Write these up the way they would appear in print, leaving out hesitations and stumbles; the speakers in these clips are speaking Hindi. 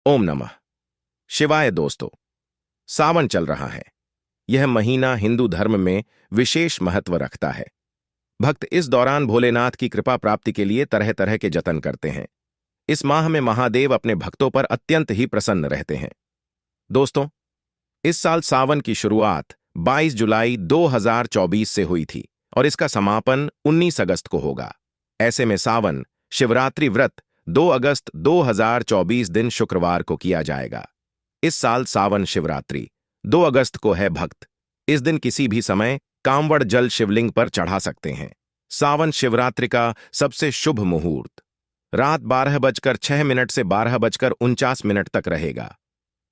ओम नमः शिवाय। दोस्तों, सावन चल रहा है। यह महीना हिंदू धर्म में विशेष महत्व रखता है। भक्त इस दौरान भोलेनाथ की कृपा प्राप्ति के लिए तरह तरह के जतन करते हैं। इस माह में महादेव अपने भक्तों पर अत्यंत ही प्रसन्न रहते हैं। दोस्तों, इस साल सावन की शुरुआत 22 जुलाई 2024 से हुई थी और इसका समापन 19 अगस्त को होगा। ऐसे में सावन शिवरात्रि व्रत 2 अगस्त 2024 दिन शुक्रवार को किया जाएगा। इस साल सावन शिवरात्रि 2 अगस्त को है। भक्त इस दिन किसी भी समय कांवड़ जल शिवलिंग पर चढ़ा सकते हैं। सावन शिवरात्रि का सबसे शुभ मुहूर्त रात 12:06 से 12:49 तक रहेगा।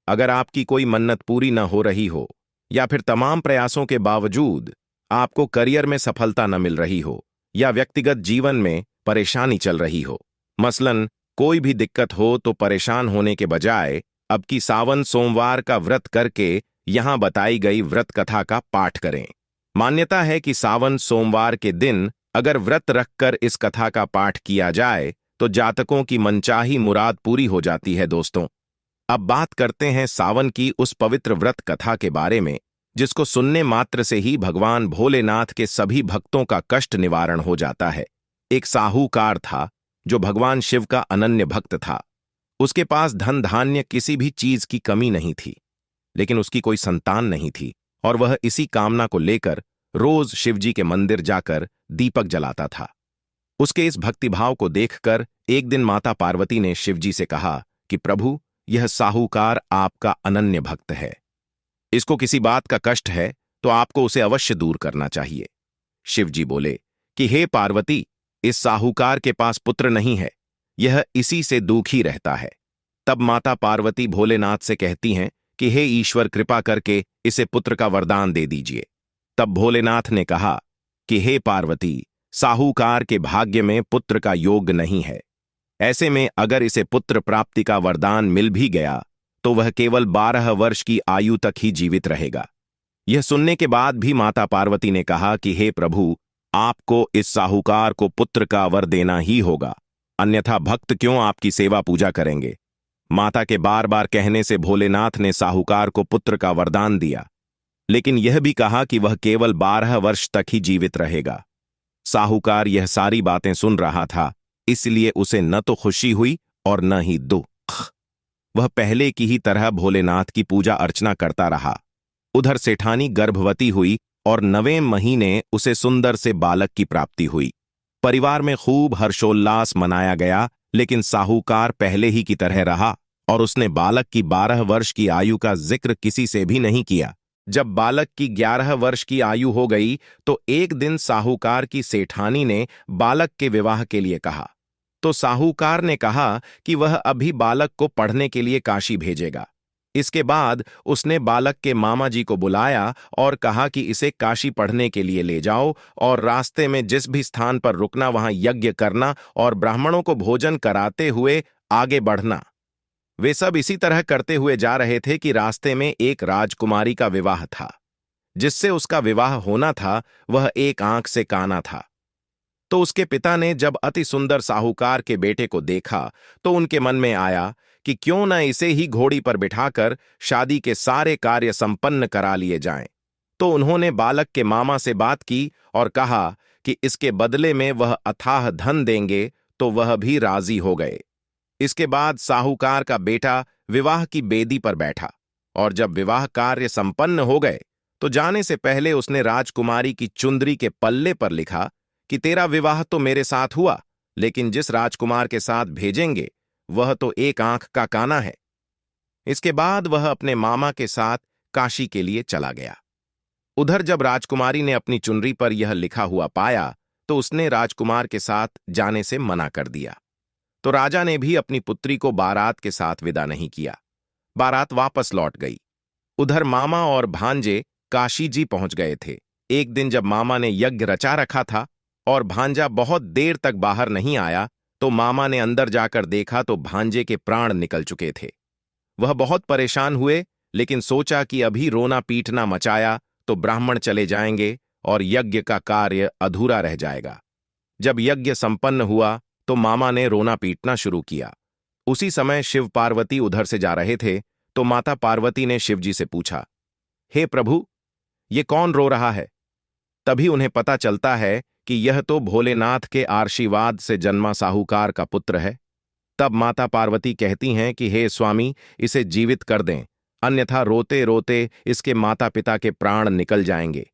अगर आपकी कोई मन्नत पूरी न हो रही हो या फिर तमाम प्रयासों के बावजूद आपको करियर में सफलता न मिल रही हो या व्यक्तिगत जीवन में परेशानी चल रही हो, मसलन कोई भी दिक्कत हो, तो परेशान होने के बजाय अब की सावन सोमवार का व्रत करके यहां बताई गई व्रत कथा का पाठ करें। मान्यता है कि सावन सोमवार के दिन अगर व्रत रखकर इस कथा का पाठ किया जाए तो जातकों की मनचाही मुराद पूरी हो जाती है। दोस्तों, अब बात करते हैं सावन की उस पवित्र व्रत कथा के बारे में जिसको सुनने मात्र से ही भगवान भोलेनाथ के सभी भक्तों का कष्ट निवारण हो जाता है। एक साहूकार था जो भगवान शिव का अनन्य भक्त था। उसके पास धन धान्य किसी भी चीज की कमी नहीं थी, लेकिन उसकी कोई संतान नहीं थी और वह इसी कामना को लेकर रोज शिवजी के मंदिर जाकर दीपक जलाता था। उसके इस भक्तिभाव को देखकर एक दिन माता पार्वती ने शिवजी से कहा कि प्रभु, यह साहूकार आपका अनन्य भक्त है। इसको किसी बात का कष्ट है तो आपको उसे अवश्य दूर करना चाहिए। शिवजी बोले कि हे पार्वती, इस साहूकार के पास पुत्र नहीं है, यह इसी से दुखी रहता है। तब माता पार्वती भोलेनाथ से कहती हैं कि हे ईश्वर, कृपा करके इसे पुत्र का वरदान दे दीजिए। तब भोलेनाथ ने कहा कि हे पार्वती, साहूकार के भाग्य में पुत्र का योग नहीं है। ऐसे में अगर इसे पुत्र प्राप्ति का वरदान मिल भी गया तो वह केवल 12 वर्ष की आयु तक ही जीवित रहेगा। यह सुनने के बाद भी माता पार्वती ने कहा कि हे प्रभु, आपको इस साहूकार को पुत्र का वर देना ही होगा, अन्यथा भक्त क्यों आपकी सेवा पूजा करेंगे। माता के बार बार कहने से भोलेनाथ ने साहूकार को पुत्र का वरदान दिया, लेकिन यह भी कहा कि वह केवल 12 वर्ष तक ही जीवित रहेगा। साहूकार यह सारी बातें सुन रहा था, इसलिए उसे न तो खुशी हुई और न ही दुख। वह पहले की ही तरह भोलेनाथ की पूजा अर्चना करता रहा। उधर सेठानी गर्भवती हुई और 9वें महीने उसे सुंदर से बालक की प्राप्ति हुई। परिवार में खूब हर्षोल्लास मनाया गया, लेकिन साहूकार पहले ही की तरह रहा और उसने बालक की 12 वर्ष की आयु का जिक्र किसी से भी नहीं किया। जब बालक की 11 वर्ष की आयु हो गई तो एक दिन साहूकार की सेठानी ने बालक के विवाह के लिए कहा। तो साहूकार ने कहा कि वह अभी बालक को पढ़ने के लिए काशी भेजेगा। इसके बाद उसने बालक के मामा जी को बुलाया और कहा कि इसे काशी पढ़ने के लिए ले जाओ और रास्ते में जिस भी स्थान पर रुकना वहां यज्ञ करना और ब्राह्मणों को भोजन कराते हुए आगे बढ़ना। वे सब इसी तरह करते हुए जा रहे थे कि रास्ते में एक राजकुमारी का विवाह था। जिससे उसका विवाह होना था वह एक आंख से काना था। तो उसके पिता ने जब अति सुंदर साहूकार के बेटे को देखा तो उनके मन में आया कि क्यों न इसे ही घोड़ी पर बिठाकर शादी के सारे कार्य संपन्न करा लिए जाएं। तो उन्होंने बालक के मामा से बात की और कहा कि इसके बदले में वह अथाह धन देंगे, तो वह भी राजी हो गए। इसके बाद साहूकार का बेटा विवाह की बेदी पर बैठा और जब विवाह कार्य संपन्न हो गए तो जाने से पहले उसने राजकुमारी की चुंदरी के पल्ले पर लिखा कि तेरा विवाह तो मेरे साथ हुआ, लेकिन जिस राजकुमार के साथ भेजेंगे वह तो एक आंख का काना है। इसके बाद वह अपने मामा के साथ काशी के लिए चला गया। उधर जब राजकुमारी ने अपनी चुनरी पर यह लिखा हुआ पाया तो उसने राजकुमार के साथ जाने से मना कर दिया। तो राजा ने भी अपनी पुत्री को बारात के साथ विदा नहीं किया। बारात वापस लौट गई। उधर मामा और भांजे काशी जी पहुंच गए थे। एक दिन जब मामा ने यज्ञ रचा रखा था और भांजा बहुत देर तक बाहर नहीं आया तो मामा ने अंदर जाकर देखा तो भांजे के प्राण निकल चुके थे। वह बहुत परेशान हुए, लेकिन सोचा कि अभी रोना पीटना मचाया तो ब्राह्मण चले जाएंगे और यज्ञ का कार्य अधूरा रह जाएगा। जब यज्ञ संपन्न हुआ तो मामा ने रोना पीटना शुरू किया। उसी समय शिव पार्वती उधर से जा रहे थे तो माता पार्वती ने शिवजी से पूछा, हे प्रभु, ये कौन रो रहा है? तभी उन्हें पता चलता है कि यह तो भोलेनाथ के आशीर्वाद से जन्मा साहूकार का पुत्र है। तब माता पार्वती कहती हैं कि हे स्वामी, इसे जीवित कर दें, अन्यथा रोते रोते इसके माता पिता के प्राण निकल जाएंगे।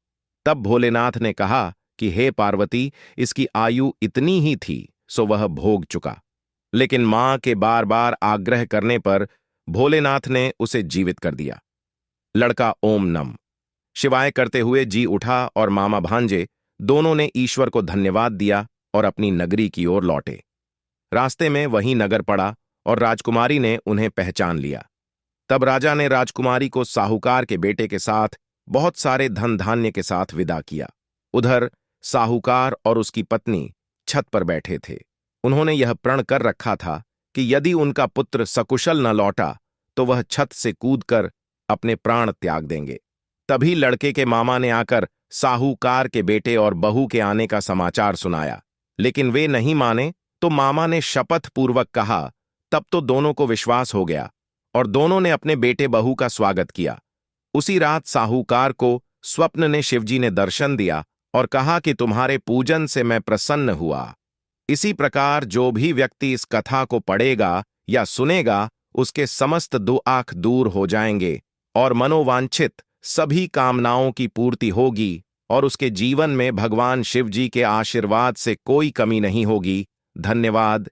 तब भोलेनाथ ने कहा कि हे पार्वती, इसकी आयु इतनी ही थी सो वह भोग चुका। लेकिन मां के बार बार आग्रह करने पर भोलेनाथ ने उसे जीवित कर दिया। लड़का ओम नम शिवाय करते हुए जी उठा और मामा भांजे दोनों ने ईश्वर को धन्यवाद दिया और अपनी नगरी की ओर लौटे। रास्ते में वहीं नगर पड़ा और राजकुमारी ने उन्हें पहचान लिया। तब राजा ने राजकुमारी को साहूकार के बेटे के साथ बहुत सारे धन धान्य के साथ विदा किया। उधर साहूकार और उसकी पत्नी छत पर बैठे थे। उन्होंने यह प्रण कर रखा था कि यदि उनका पुत्र सकुशल न लौटा तो वह छत से कूदकर अपने प्राण त्याग देंगे। तभी लड़के के मामा ने आकर साहूकार के बेटे और बहू के आने का समाचार सुनाया, लेकिन वे नहीं माने तो मामा ने शपथ पूर्वक कहा। तब तो दोनों को विश्वास हो गया और दोनों ने अपने बेटे बहू का स्वागत किया। उसी रात साहूकार को स्वप्न ने शिवजी ने दर्शन दिया और कहा कि तुम्हारे पूजन से मैं प्रसन्न हुआ। इसी प्रकार जो भी व्यक्ति इस कथा को पढ़ेगा या सुनेगा उसके समस्त दुआख दूर हो जाएंगे और मनोवांछित सभी कामनाओं की पूर्ति होगी और उसके जीवन में भगवान शिव जी के आशीर्वाद से कोई कमी नहीं होगी। धन्यवाद।